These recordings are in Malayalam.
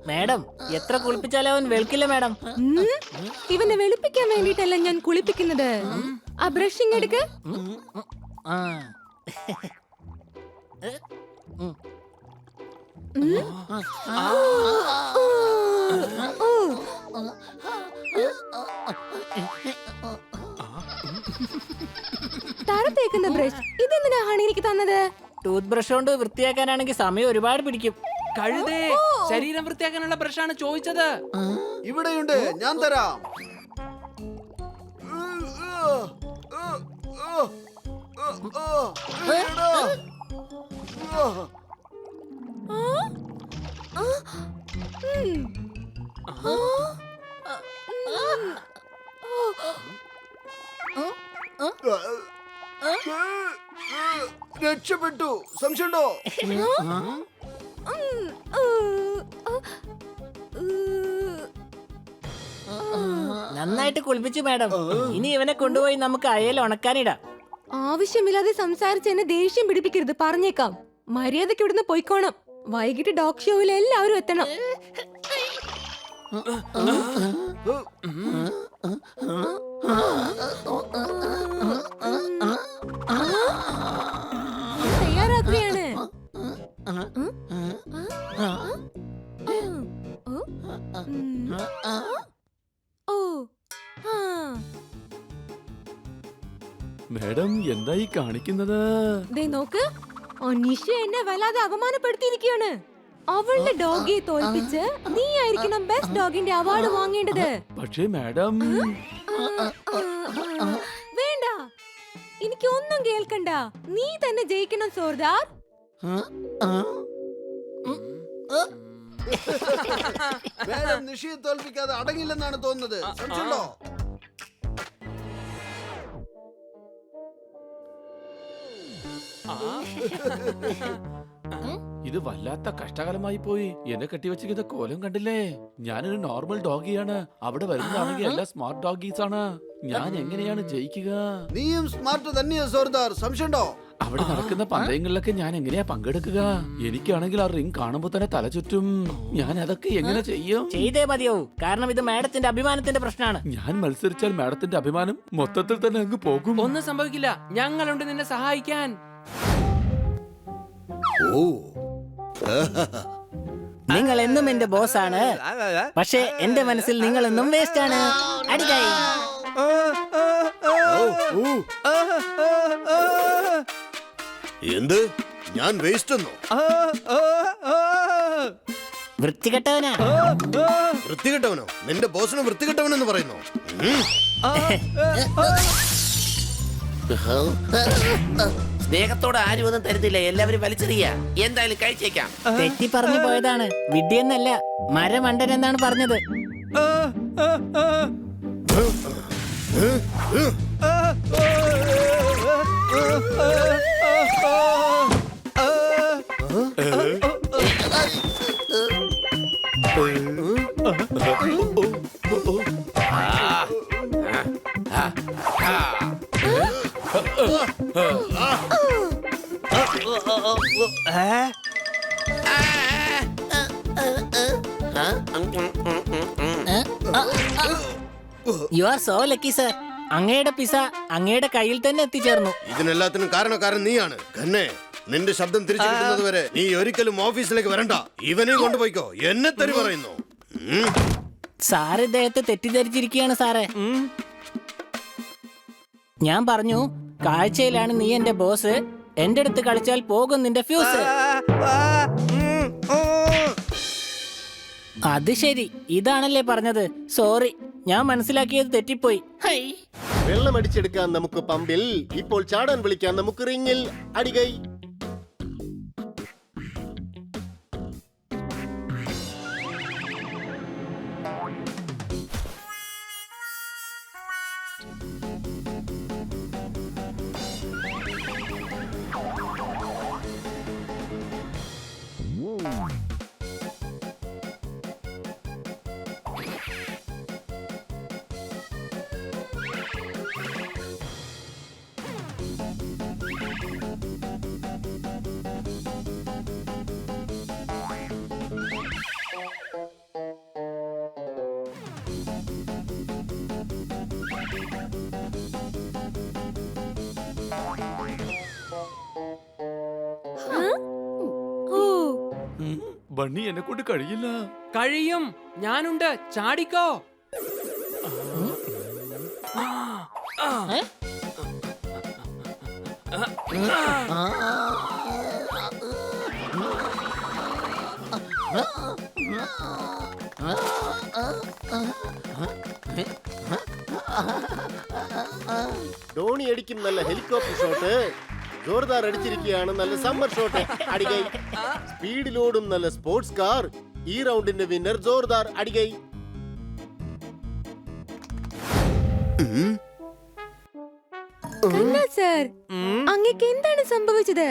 മാഡം എത്ര കുളിപ്പിച്ചാലും അവൻ വെളുക്കില്ല മാഡം. ഇവനെ വെളുപ്പിക്കാൻ വേണ്ടിട്ടല്ല ഞാൻ കുളിപ്പിക്കുന്നത്. ആ ബ്രഷിംഗ് എടുക്ക്. തറ തേക്കുന്ന ബ്രഷ് ഇതെന്തിനാ ഹണി എനിക്ക് തന്നത്? ടൂത്ത് ബ്രഷ് കൊണ്ട് വൃത്തിയാക്കാനാണെങ്കിൽ സമയം ഒരുപാട് പിടിക്കും. കഴുതേ, ശരീരം വൃത്തിയാക്കാനുള്ള ബ്രഷാണ് ചോദിച്ചത്. ഇവിടെയുണ്ട്, ഞാൻ തരാം. രക്ഷപ്പെട്ടു. സംശയമുണ്ടോ? നന്നായിട്ട് കുളിപ്പിച്ചു മാഡം. ഇനി ഇവനെ കൊണ്ടുപോയി നമുക്ക് അയൽ ഉണക്കാനിടാം. ആവശ്യമില്ലാതെ സംസാരിച്ച് എന്നെ ദേഷ്യം പിടിപ്പിക്കരുത്, പറഞ്ഞേക്കാം. മര്യാദക്ക് ഇവിടുന്ന് പോയിക്കോണം. വൈകിട്ട് ഡോഗ് ഷോയിൽ എല്ലാവരും എത്തണം. തയ്യാറാക്കുകയാണ്. മാഡം എന്തായി കാണിക്കുന്നത്? നോക്ക്, അനീഷ എന്നെ വല്ലാതെ അപമാനപ്പെടുത്തിയിരിക്കുകയാണ്. അവളുടെ ഡോഗിയെ തോൽപ്പിച്ച് നീ ആയിരിക്കണം ബെസ്റ്റ് ഡോഗിന്റെ അവാർഡ് വാങ്ങേണ്ടത്. പക്ഷേ മാഡം, വേണ്ട, എനിക്കൊന്നും കേൾക്കണ്ട. നീ തന്നെ ജയിക്കണം സോർദാർ. നിഷയെ തോൽപ്പിക്കാതെ അടങ്ങില്ലെന്നാണ് തോന്നുന്നത്. സംശയമുണ്ടോ? ഇത് വല്ലാത്ത കഷ്ടകാലമായി പോയി. എന്നെ കെട്ടിവെച്ചിരിക്കുന്ന കോലം കണ്ടില്ലേ? ഞാനൊരു നോർമൽ ഡോഗിയാണ്. അവിടെ വരുന്നതാണെങ്കിൽ എല്ലാ സ്മാർട്ട് ഡോഗീസ് ആണ്. ഞാൻ എങ്ങനെയാണ് ജയിക്കുക? നീയും സ്മാർട്ട് തന്നെയാ സോർദാർ. സംശയമുണ്ടോ? അവിടെ നടക്കുന്ന പന്തയങ്ങളിലൊക്കെ ഞാൻ എങ്ങനെയാ പങ്കെടുക്കുക? എനിക്കാണെങ്കിൽ ആ റിംഗ് കാണുമ്പോ തന്നെ തല ചുറ്റും. ഞാൻ അതൊക്കെ എങ്ങനെ ചെയ്യും? ചെയ്തേ മതിയാവൂ, കാരണം ഇത് മാഡത്തിന്റെ അഭിമാനത്തിന്റെ പ്രശ്നമാണ്. ഞാൻ മത്സരിച്ചാൽ മാഡത്തിന്റെ അഭിമാനം മൊത്തത്തിൽ തന്നെ അങ്ങ് പോകും. ഒന്നും സംഭവിക്കില്ല, ഞങ്ങളുണ്ട് നിന്നെ സഹായിക്കാൻ. നിങ്ങൾ എന്നും എന്റെ ബോസ് ആണ്, പക്ഷേ എന്റെ മനസ്സിൽ നിങ്ങൾ എന്നും വേസ്റ്റ് ആണ്. അടിക്കായി. എന്ത്? ഞാൻ വേസ്റ്റ് എന്നോ? വൃത്തികെട്ടവനാ. വൃത്തികെട്ടവനോ? നിന്റെ ബോസിന് വൃത്തികെട്ടവനെന്ന് പറയുന്നു. സ്നേഹത്തോടെ ആരും ഒന്നും തരുന്നില്ല, എല്ലാവരും വലിച്ചെറിയ. എന്തായാലും കഴിച്ചേക്കാം. തെറ്റി പറഞ്ഞു പോയതാണ്. വിഡ്ഢിയെന്നല്ല, മരമണ്ടൻ എന്നാണ് പറഞ്ഞത്. You are so lucky sir. അങ്ങയുടെ പിസ അങ്ങയുടെ കയ്യിൽ തന്നെ എത്തിച്ചേർന്നു. ഇതിനെല്ലാത്തിനും കാരണക്കാരൻ നീയാണ്. കന്നെ, നിന്റെ ശബ്ദം തിരിച്ചു കിട്ടുന്നത് വരെ നീ ഒരിക്കലും ഓഫീസിലേക്ക് വരണ്ട. ഇവനെ കൊണ്ടുപോയിക്കോ. എന്നെ തെറി പറയുന്നു. സാർ ഇദ്ദേഹത്തെ തെറ്റിദ്ധരിച്ചിരിക്കുകയാണ് സാറേ. ഞാൻ പറഞ്ഞു, കാഴ്ചയിലാണ് നീ എന്റെ ബോസ്. എന്റെ അടുത്ത് കളിച്ചാൽ പോകും നിന്റെ ഫ്യൂസ്. അത് ശരി, ഇതാണല്ലേ പറഞ്ഞത്. സോറി, ഞാൻ മനസ്സിലാക്കിയത് തെറ്റിപ്പോയി. വെള്ളമടിച്ചെടുക്കാൻ നമുക്ക് പമ്പിൽ, ഇപ്പോൾ ചാടാൻ വിളിക്കാൻ നമുക്ക് റിങ്ങിൽ. അടികൈ. ബണ്ണി എന്നെ കൊണ്ട് കഴിയില്ല. കഴിയും, ഞാനുണ്ട്, ചാടിക്കോ. ധോണി അടിക്കും നല്ല ഹെലികോപ്റ്റർ ഷോട്ട്, ജോർദാർ അടിച്ചിരിക്കുകയാണ് നല്ല സമ്മർ ഷോട്ട്. അടികൈ. സ്പീഡിലോടും നല്ല സ്പോർട്സ് കാർ. ഈ റൗണ്ടിന്റെ വിന്നർ ജോർദാർ അടികൈ. കണ്ണ സർ, അങ്ങേക്ക് എന്താണ് സംഭവിച്ചത്?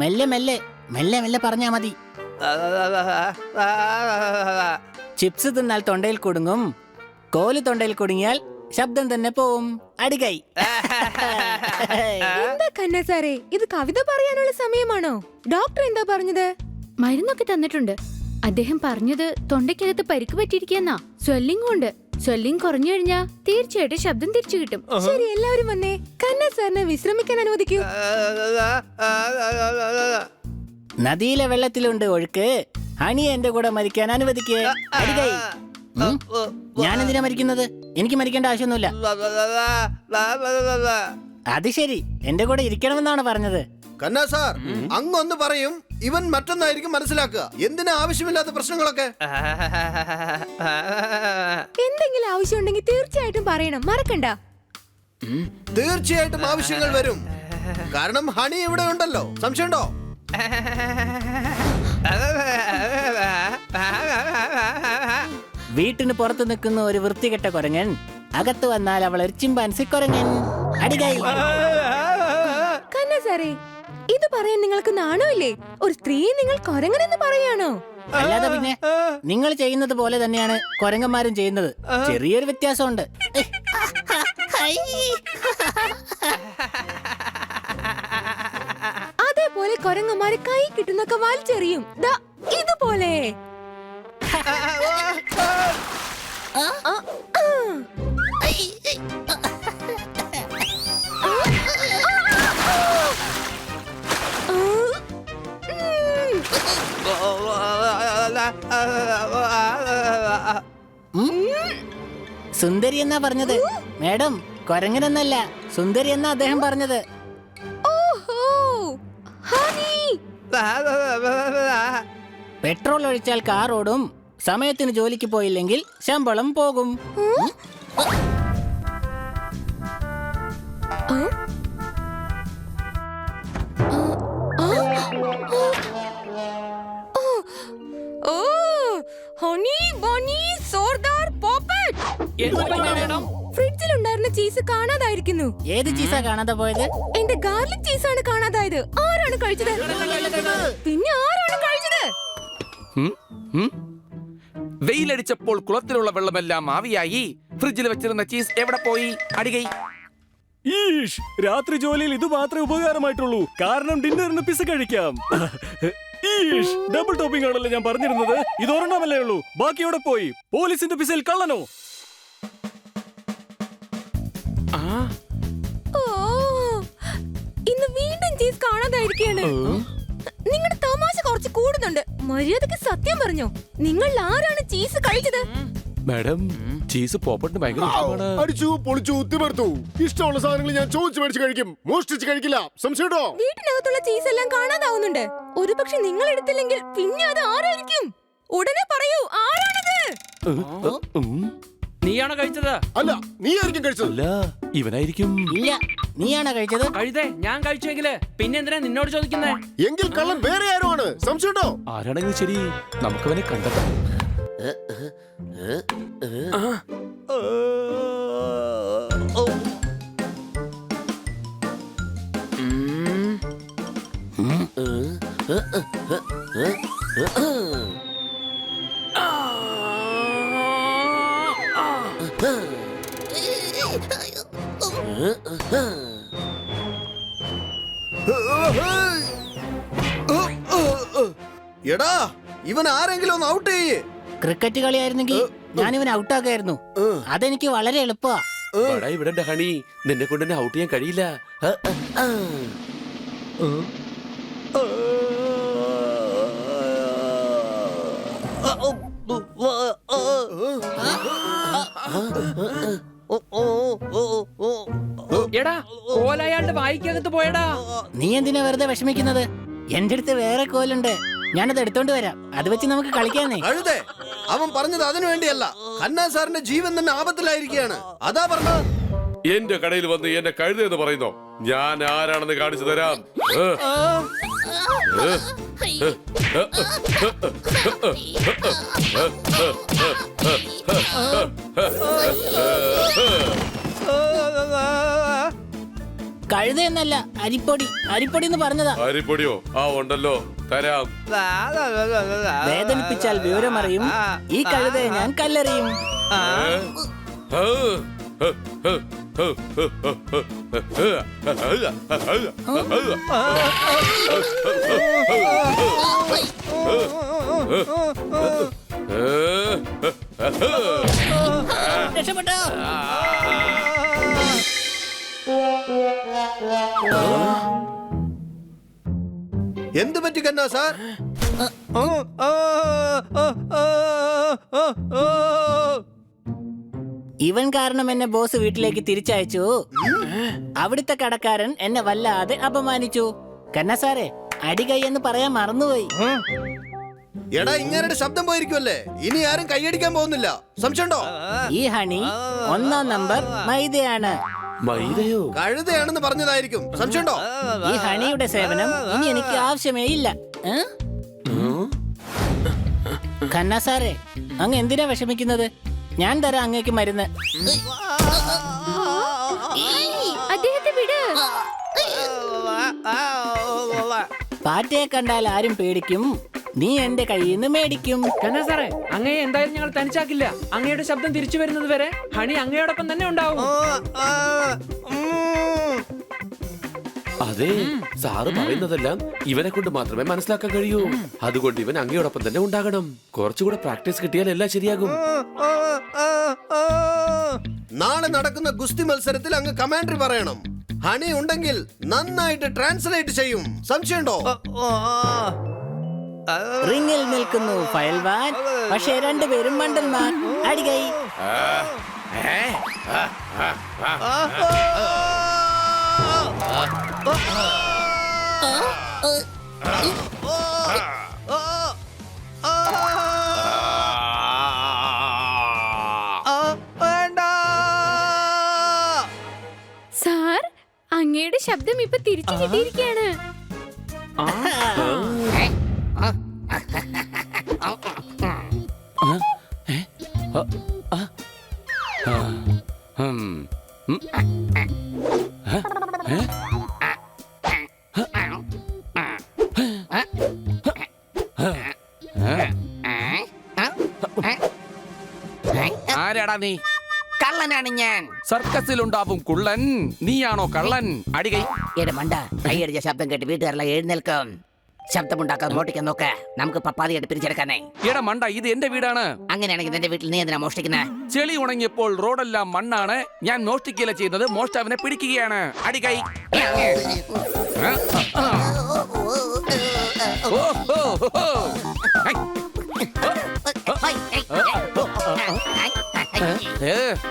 മെല്ലെ മെല്ലെ മെല്ലെ മെല്ലെ പറഞ്ഞാ മതി. ചിപ്സ് തിന്നാൽ തൊണ്ടയിൽ കുടുങ്ങും, കോല് തൊണ്ടയിൽ കുടുങ്ങിയാൽ ശബ്ദം തന്നെ പോവും. അടികൈ. എന്താ കണ്ണ സാറേ, ഇത് കവിത പറയാനുള്ള സമയമാണോ? ഡോക്ടർ എന്താ പറഞ്ഞത്? മരുന്നൊക്കെ തന്നിട്ടുണ്ട്. അദ്ദേഹം പറഞ്ഞത് തൊണ്ടയ്ക്കകത്ത് പരിക്ക് പറ്റിയിരിക്കുന്ന സ്വെല്ലിംഗ് ഉണ്ട്. സ്വെല്ലിംഗ് കുറഞ്ഞു കഴിഞ്ഞാൽ തീർച്ചയായിട്ടും ശബ്ദം തിരിച്ചു കിട്ടും. ശരി, എല്ലാവരും വന്നേ. കണ്ണ സാറിനെ വിശ്രമിക്കാൻ അനുവദിക്കൂ. നദിയിലെ വെള്ളത്തിലുണ്ട് ഒഴുക്ക്, ഹണി എന്റെ കൂടെ മരിക്കാൻ അനുവദിക്കേ. അടികൈ. ഞാനെന്തിനാ മരിക്കുന്നത്? എനിക്ക് മരിക്കേണ്ട ആവശ്യമൊന്നുമില്ല. അത് ശരി, എന്റെ കൂടെ ഇരിക്കണമെന്നാണ് പറഞ്ഞത്. കന്നാ സാർ, അങ്ങൊന്ന് പറയും, ഇവൻ മറ്റൊന്നായിരിക്കും മനസ്സിലാക്കുക. എന്തിനാ ആവശ്യമില്ലാത്ത പ്രശ്നങ്ങളൊക്കെ? എന്തെങ്കിലും ആവശ്യമുണ്ടെങ്കിൽ തീർച്ചയായിട്ടും പറയണം, മറക്കണ്ട. തീർച്ചയായിട്ടും ആവശ്യങ്ങൾ വരും. കാരണം ഹണി ഇവിടെ ഉണ്ടല്ലോ. സംശയമുണ്ടോ? വീട്ടിന് പുറത്തു നിൽക്കുന്ന ഒരു വൃത്തികെട്ട കുരങ്ങൻ, അകത്ത് വന്നാൽ അവൾ ഒരു ചിമ്പാൻസി കുരങ്ങൻ. അടികൈ. കണ്ണ സാറേ, ഇത് പറയാൻ നിങ്ങൾക്ക് നാണമില്ലേ? ഒരു സ്ത്രീ നിങ്ങൾ കൊരങ്ങനെന്ന് പറയാണോ? അല്ലാതെ പിന്നെ നിങ്ങൾ ചെയ്യുന്നത് പോലെ തന്നെയാണ് കുരങ്ങന്മാരും ചെയ്യുന്നത്. ചെറിയൊരു വ്യത്യാസമുണ്ട്. അതേപോലെ കൊരങ്ങന്മാര് കൈ കിട്ടുന്നൊക്കെ വലിച്ചെറിയും. ദാ ഇതുപോലെ. സുന്ദരി എന്നാ പറഞ്ഞത് മേഡം, കൊരങ്ങനെന്നല്ല. സുന്ദരി എന്നാ അദ്ദേഹം പറഞ്ഞത്. ഓഹോ, ഹണി. പെട്രോൾ ഒഴിച്ചാൽ കാർ ഓടും, സമയത്തിന് ജോലിക്ക് പോയില്ലെങ്കിൽ ശമ്പളം പോകും. ഓ, ഹണി ബണി സോർദാർ പോപ്പറ്റ്. ഫ്രിഡ്ജിലുണ്ടായിരുന്ന ചീസ് കാണാതായിരിക്കുന്നു. ഏത് ചീസാ കാണാതെ പോയത്? എന്റെ ഗാർലിക് ചീസാണ് കാണാതായത്. ആരാണ് കഴിച്ചത്? പിന്നെ ആരാണ് കഴിച്ചത്? വെയിലടിച്ചപ്പോൾ കുളത്തിലുള്ള വെള്ളമെല്ലാം ആവിയായി. ഫ്രിഡ്ജിൽ വെച്ചിരുന്ന ചീസ് എവിടെ പോയി? അടികൈ. ഈഷ്, രാത്രി ജോലിയിൽ ഇത് മാത്രമേ ഉപകാരമായിട്ടുള്ളൂ. കാരണം ഡിന്നറിന് പിസ കഴിക്കാം. ഈഷ്, ഡബിൾ ടോപ്പിംഗ് ആണല്ലോ ഞാൻ പറഞ്ഞിരുന്നത്. ഇത് ഒരെണ്ണമല്ലേ ഉള്ളൂ, ബാക്കി എവിടെ പോയി? പോലീസിന്റെ പിസയിൽ കള്ളനോ? ഓ, ഇന്ന് വീണ്ടും ചീസ് കാണാതായിരിക്കുകയാണ്. നിങ്ങളുടെ തമാശ കുറച്ച് കൂടുന്നുണ്ട്. മര്യാദക്ക് സത്യം പറഞ്ഞോ, നിങ്ങൾ ആരാണ് ചീസ് കഴിച്ചത്? മാഡം, ചീസ് പോപ്പട്ടിന് ഭയങ്കര ഇഷ്ടമാണ്. അടിച്ചു പൊളിച്ചു തിമർത്തു. ഇഷ്ടമുള്ള സാധനങ്ങൾ ഞാൻ ചോദിച്ചു മേടിച്ച് കഴിക്കും, മോഷ്ടിച്ച് കഴിക്കില്ല. സംശയമുണ്ടോ? വീട്ടിനകത്തുള്ള ചീസ് എല്ലാം കാണാതാവുന്നുണ്ട്. ഒരുപക്ഷെ നിങ്ങൾ എടുത്തില്ലെങ്കിൽ പിന്നെ അത് ആരായിരിക്കും? ഉടനെ പറയൂ, ആരാണത്? നീയാണോ കഴിച്ചത്? അല്ല, നീ ആയിരിക്കും കഴിച്ചത്. അല്ല, ഇവനായിരിക്കും. ഇല്ല, നീയാണോ കഴിച്ചത്? കഴിതേ, ഞാൻ കഴിച്ചുവെങ്കില് പിന്നെ എന്തിനാ നിന്നോട് ചോദിക്കുന്നേ? എങ്കിൽ കള്ളൻ വേറെ ആരോ ആണ്. സംശയമുണ്ടോ? ആരാണെങ്കിലും ശരി, നമുക്കവനെ കണ്ടെത്താം. എടാ, ഇവൻ ആരെങ്കിലും ഒന്ന് ഔട്ട് ചെയ്യേ. ക്രിക്കറ്റ് കളിയായിരുന്നെങ്കിൽ ഞാൻ ഇവനെ ഔട്ടാക്കായിരുന്നു. അതെനിക്ക് വളരെ എളുപ്പമാ. ഇവിടെ ഹണി, നിന്നെ കൊണ്ട് എന്നെ ഔട്ട് ചെയ്യാൻ കഴിയില്ല. എടാ കോല അയാളുടെ വായിക്കകത്ത് പോയടാ. നീ എന്തിനാ വെറുതെ വിഷമിക്കുന്നത്? എന്റെ അടുത്ത് വേറെ കോലുണ്ട്, ഞാനത് എടുത്തോണ്ട് വരാം. അത് വെച്ച് നമുക്ക് കളിക്കാന്നേ. കഴുതേ, അവൻ പറഞ്ഞത് അതിനു വേണ്ടിയല്ല. ഖന്ന സാറിന്റെ ജീവൻ തന്നെ ആപത്തിലായിരിക്കുകയാണ്. അതാ പറഞ്ഞത്. എന്റെ കടയിൽ വന്ന് എന്നെ കഴുതെന്ന് പറയുന്നോ? ഞാൻ ആരാണെന്ന് കാണിച്ചു തരാം. കഴുതയെന്നല്ല, അരിപ്പൊടി. അരിപ്പൊടി എന്ന് പറഞ്ഞതാ. അരിപ്പൊടിയോ? ആ ഉണ്ടല്ലോ, തരാം. വേദനിപ്പിച്ചാൽ വിവരമറിയും, ഈ കഴുതയെ ഞാൻ കല്ലെറിയും. രക്ഷപ്പെട്ടോ? എന്ത് പറ്റി ഖന്ന സാർ? ഇവൻ കാരണം എന്നെ ബോസ് വീട്ടിലേക്ക് തിരിച്ചയച്ചു. അവിടുത്തെ കടക്കാരൻ എന്നെ വല്ലാതെ അപമാനിച്ചു. ഖന്ന സാറേ, അടികൈ എന്ന് പറയാൻ മറന്നുപോയി. എടാ, ഇങ്ങനെ ശബ്ദം പോയിരിക്കുമല്ലേ? ഇനി ആരും കൈയടിക്കാൻ പോകുന്നില്ല. സംശയമുണ്ടോ? ഈ ഹണി 1-ാം നമ്പർ മൈദയാണ്. മൈദയോ? കഴുതയാണെന്ന് പറഞ്ഞതായിരിക്കും. സംശയമുണ്ടോ? ഈ ഹണിയുടെ സേവനം ഇനി എനിക്ക് ആവശ്യമേ ഇല്ല. ഖന്ന സാറേ, അങ്ങ് എന്തിനാ വിഷമിക്കുന്നത്? ഞാൻ തരാം അങ്ങേക്ക് മരുന്ന്. അദ്ദേഹത്തെ വിട്. പാറ്റയെ കണ്ടാൽ ആരും പേടിക്കും, നീ എന്റെ കയ്യിൽ നിന്ന് മേടിക്കും. ഖന്ന സാറേ, അങ്ങയെ എന്തായാലും ഞങ്ങൾ തനിച്ചാക്കില്ല. അങ്ങയുടെ ശബ്ദം തിരിച്ചു വരുന്നത് വരെ ഹണി അങ്ങയോടൊപ്പം തന്നെ ഉണ്ടാവും. അതെ, സാറ് പറയുന്നതെല്ലാം ഇവനെ കൊണ്ട് മാത്രമേ മനസ്സിലാക്കാൻ കഴിയൂ. അതുകൊണ്ട് ഇവൻ അങ്ങയോടൊപ്പം തന്നെ ഉണ്ടാകണം. കുറച്ചുകൂടെ പ്രാക്ടീസ് കിട്ടിയാൽ എല്ലാം ശരിയാകും. നാളെ നടക്കുന്ന ഗുസ്തി മത്സരത്തിൽ അങ്ങ് കമാൻഡറി പറയണം. ഹണി ഉണ്ടെങ്കിൽ നന്നായിട്ട് ട്രാൻസ്ലേറ്റ് ചെയ്യും. സംശയമുണ്ടോ? റിങ്ങിൽ നിൽക്കുന്നു ഫയൽവാൻ, പക്ഷേ രണ്ടുപേരും മണ്ടന്മാർ. അടികൈ. സാർ, അങ്ങയുടെ ശബ്ദം ഇപ്പൊ തിരിച്ചു കിട്ടിയിരിക്കുകയാണ്. ആരാടാ നീ? കള്ളനാണ് ഞാൻ. സർക്കസിലുണ്ടാവും കുള്ളൻ. നീയാണോ കള്ളൻ? അടികൈ. എടെ മണ്ട, കൈയടിച്ച ശബ്ദം കേട്ട് വീട്ടുകാരെല്ലാം എഴുന്നേൽക്കും. ശബ്ദമുണ്ടാക്കാൻ മോട്ടിക്കാൻ നോക്ക്. നമുക്ക് പപ്പാതിയായിട്ട് പിരിച്ചെടുക്കാനേ. എടാ മണ്ട, ഇത് എന്റെ വീടാണ്. അങ്ങനെയാണെങ്കിൽ നിന്റെ വീട്ടിൽ നീ എന്തിനാ മോഷ്ടിക്കുന്നേ? ചെളി ഉണങ്ങിയപ്പോൾ റോഡെല്ലാം മണ്ണാണ്. ഞാൻ മോഷ്ടിക്കല ചെയ്യുന്നത്, മോഷ്ടാവിനെ പിടിക്കുകയാണ്. അടികൈ.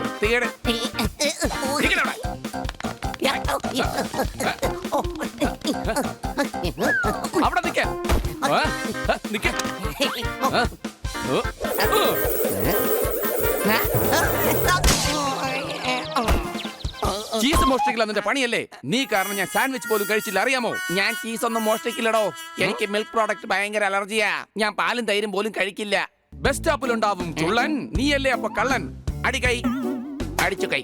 വൃത്തികേട്. അവിടെ നിക്ക. ചീസ് മോഷ്ടിക്കില്ല നിന്റെ പണിയല്ലേ? നീ കാരണം ഞാൻ സാൻഡ്വിച്ച് പോലും കഴിച്ചില്ല, അറിയാമോ? ഞാൻ ചീസ് ഒന്നും മോഷ്ടിക്കില്ലടോ. എനിക്ക് മിൽക്ക് പ്രോഡക്റ്റ് ഭയങ്കര അലർജിയാ. ഞാൻ പാലും തൈരും പോലും കഴിക്കില്ല. ബസ് സ്റ്റോപ്പിലുണ്ടാവും ചുള്ളൻ. നീയല്ലേ അപ്പൊ കള്ളൻ? അടികൈ. അടിച്ചു കൈ.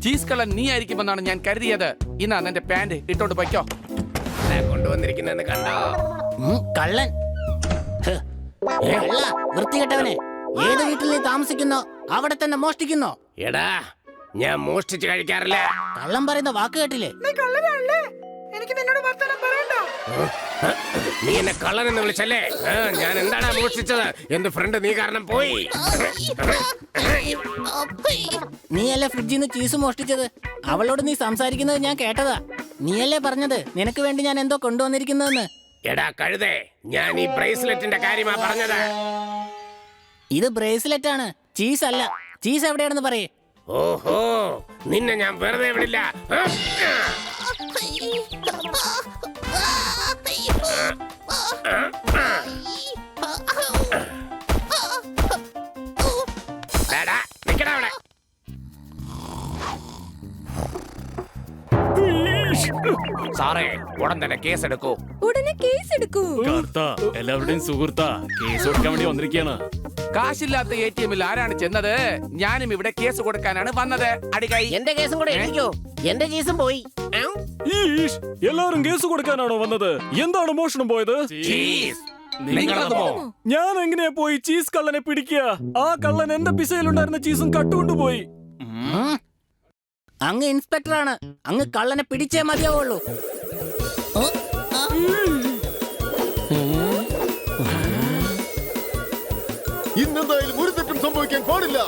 ചീസ് കള്ളൻ നീ ആയിരിക്കുമെന്നാണ് ഞാൻ കരുതിയത്. ഇന്നാ നിന്റെ പാന്റ് ഇട്ടോണ്ട് പൊയ്ക്കോ. കൊണ്ടുവന്നിരിക്കുന്നെന്ന് കണ്ടോ? കള്ളൻ. വൃത്തികെട്ടവനെ, ഏത് വീട്ടിൽ നീ താമസിക്കുന്നോ അവിടെ തന്നെ മോഷ്ടിക്കുന്നോ? എടാ, ഞാൻ മോഷ്ടിച്ച് കഴിക്കാറില്ല. കള്ളം പറയുന്ന വാക്ക് കേട്ടില്ലേ? നീ എന്നെ കള്ളൻ എന്ന് വിളിച്ചല്ലേ? ഞാൻ എന്താണ് മോഷ്ടിച്ചത്? എന്റെ ഫ്രണ്ട് നീ കാരണം പോയി. നീയല്ലേ ഫ്രിഡ്ജിൽ നിന്ന് ചീസ് മോഷ്ടിച്ചത്? അവളോട് നീ സംസാരിക്കുന്നത് ഞാൻ കേട്ടതാ. നീയല്ലേ പറഞ്ഞത് നിനക്ക് വേണ്ടി ഞാൻ എന്തോ കൊണ്ടുവന്നിരിക്കുന്നതെന്ന്. എടാ കഴുതേ, ഞാൻ ഈ ബ്രേസ്ലെറ്റിന്റെ കാര്യമാ പറഞ്ഞത്. ഇത് ബ്രേസ്ലെറ്റ് ആണ്, ചീസ് അല്ല. ചീസ് എവിടെയാണെന്ന് പറയേ. ഓഹോ, നിന്നെ ഞാൻ വെറുതെ വിടില്ല. നിക്കടാ അവിടെ. സാറേ, ഉടൻ തന്നെ കേസ് എടുക്കൂ. ഉടനെ കേസ് എടുക്കൂ. എല്ലാവരുടെയും സുഹൃത്താ, കേസ് കൊടുക്കാൻ വേണ്ടി വന്നിരിക്കുകയാണ്. കാശില്ലാത്ത ATM-ൽ ആരാണ് ചെന്നത്? ഞാനും ഇവിടെ കേസ് കൊടുക്കാനാണ് വന്നത്. അടികൈ, എന്റെ കേസും കൂടെ എഴുതിക്കോ. എന്റെ കേസും പോയി. ഈഷ്, എല്ലാവരും കേസ് കൊടുക്കാനാണോ വന്നത്? എന്താണ് മോഷണം പോയത്? ചീസ്. നിങ്ങളതുമോ? ഞാൻ എങ്ങനെയാ പോയി ചീസ് കള്ളനെ പിടിക്കുക? ആ കള്ളൻ എന്റെ പിസയിലുണ്ടായിരുന്ന ചീസും കട്ടുകൊണ്ടുപോയി. അങ്ങ് ഇൻസ്പെക്ടറാണ്, അങ്ങ് കള്ളനെ പിടിച്ചേ മതിയാവുള്ളൂ. ഇന്നെന്തായാലും ഒരു തെറ്റും സംഭവിക്കാൻ പാടില്ല.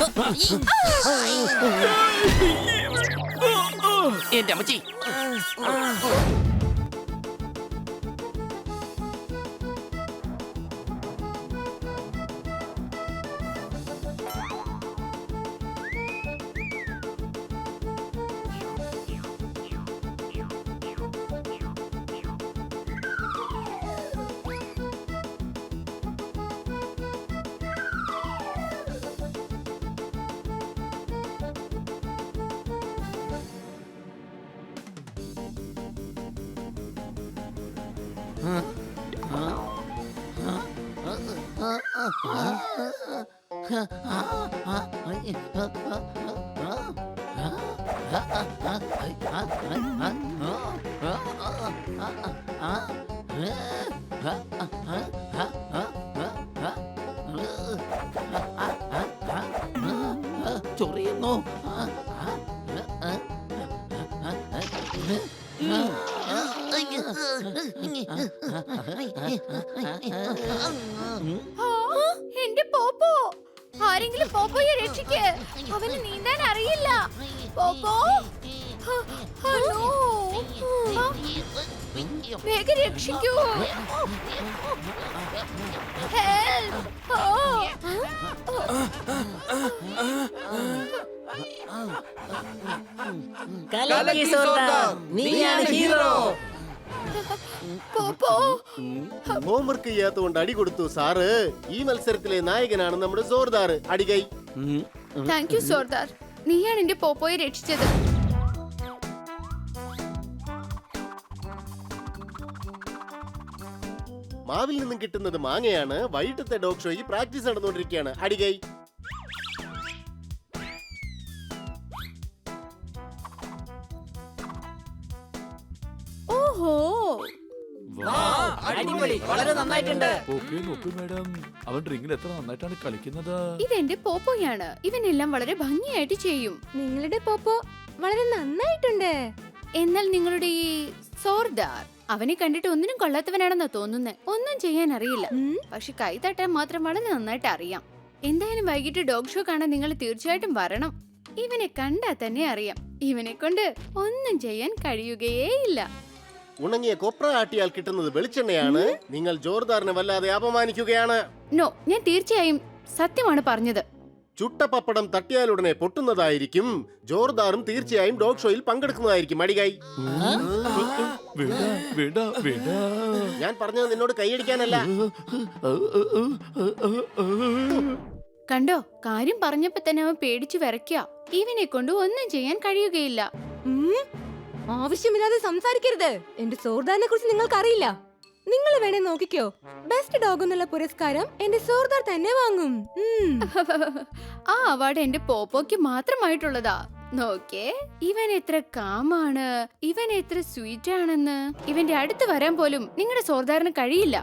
എന്റെ അമ്മച്ചി. എന്റെ അമ്മച്ചി. ചൊറിയുന്നു. എന്റെ പോപ്പോ, ആരെങ്കിലും പോപ്പോയെ രക്ഷിക്ക്. അവന് നീന്താൻ അറിയില്ല. പോപ്പോ, ഹലോ, വേഗം രക്ഷിക്കൂ. ഹെൽപ്പ്. കലക്കി സോർദാർ, നീയാണ് ഹീറോ. പോപ്പോ, ഹോംവർക്ക് ചെയ്യാത്തതുകൊണ്ട് അടി കൊടുത്തു സാറ്. ഈ മത്സരത്തിലെ നായകനാണ് നമ്മുടെ സോർദാർ. അടികൈ. താങ്ക് യു സോർദാർ, നീയാണ് എന്റെ പോപ്പോയെ രക്ഷിച്ചത്. മാവിൽ നിന്നും കിട്ടുന്നത് മാങ്ങയാണ്. വൈകിട്ടത്തെ ഡോഗ് ഷോയിൽ പ്രാക്ടീസ് നടന്നുകൊണ്ടിരിക്കുകയാണ്. അടികൈ. ഓഹോ, അടിപൊളി, വളരെ നന്നായിട്ടുണ്ട്. നോക്കൂ മാഡം, അവൻ റിംഗിൽ എത്ര നന്നായിട്ടാണ് കളിക്കുന്നത്. ഇതെന്റെ പോപ്പോയാണ്. ഇവനെല്ലാം വളരെ ഭംഗിയായിട്ട് ചെയ്യും. നിങ്ങളുടെ പോപ്പോ വളരെ നന്നായിട്ടുണ്ട്. എന്നാൽ നിങ്ങളുടെ ഈ സോർദാർ, അവനെ കണ്ടിട്ട് ഒന്നിനും കൊള്ളാത്തവനാണെന്നാ തോന്നുന്നേ. ഒന്നും ചെയ്യാൻ അറിയില്ല, പക്ഷെ കൈ തട്ടാൻ മാത്രം വളരെ നന്നായിട്ട് അറിയാം. എന്തായാലും വൈകിട്ട് ഡോഗ് ഷോ കാണാൻ നിങ്ങൾ തീർച്ചയായിട്ടും വരണം. ഇവനെ കണ്ടാൽ തന്നെ അറിയാം, ഇവനെ കൊണ്ട് ഒന്നും ചെയ്യാൻ കഴിയുകയേ ഇല്ല. ഉണങ്ങിയ കൊപ്ര ആട്ടിയാൽ കിട്ടുന്നത് വെളിച്ചെണ്ണയാണ്. നിങ്ങൾ ജോർദാറിനെ വല്ലാതെ അപമാനിക്കുകയാണ്. നോ, ഞാൻ തീർച്ചയായും സത്യമാണ് പറഞ്ഞത്. ചുട്ട പപ്പടം തട്ടിയാലുടനെ പൊട്ടുന്നതായിരിക്കും. ജോർദാറും തീർച്ചയായും ഡോഗ് ഷോയിൽ പങ്കെടുക്കുന്നതായിരിക്കും. അടികൈ. ഞാൻ പറഞ്ഞത് നിന്നോട് കൈയടിക്കാനല്ല. കണ്ടോ, കാര്യം പറഞ്ഞപ്പോ തന്നെ അവൻ പേടിച്ചു വിറയ്ക്കുക. ഇവനെ കൊണ്ട് ഒന്നും ചെയ്യാൻ കഴിയുകയില്ല. ആവശ്യമില്ലാതെ സംസാരിക്കരുത്. എന്റെ സോർദാറിനെ കുറിച്ച് നിങ്ങൾക്ക് അറിയില്ല. നിങ്ങൾ വേണേ നോക്കിക്കോ, ബെസ്റ്റ് ഡോഗ് എന്നുള്ള പുരസ്കാരം എന്റെ സോർദാർ തന്നെ വാങ്ങും. ആ അവാർഡ് എന്റെ പോപ്പോയ്ക്ക് മാത്രമായിട്ടുള്ളതാ. നോക്കേ, ഇവൻ എത്ര കാമാണ്, ഇവൻ എത്ര സ്വീറ്റ് ആണെന്ന്. ഇവന്റെ അടുത്ത് വരാൻ പോലും നിങ്ങളുടെ സോർദാറിന് കഴിയില്ല.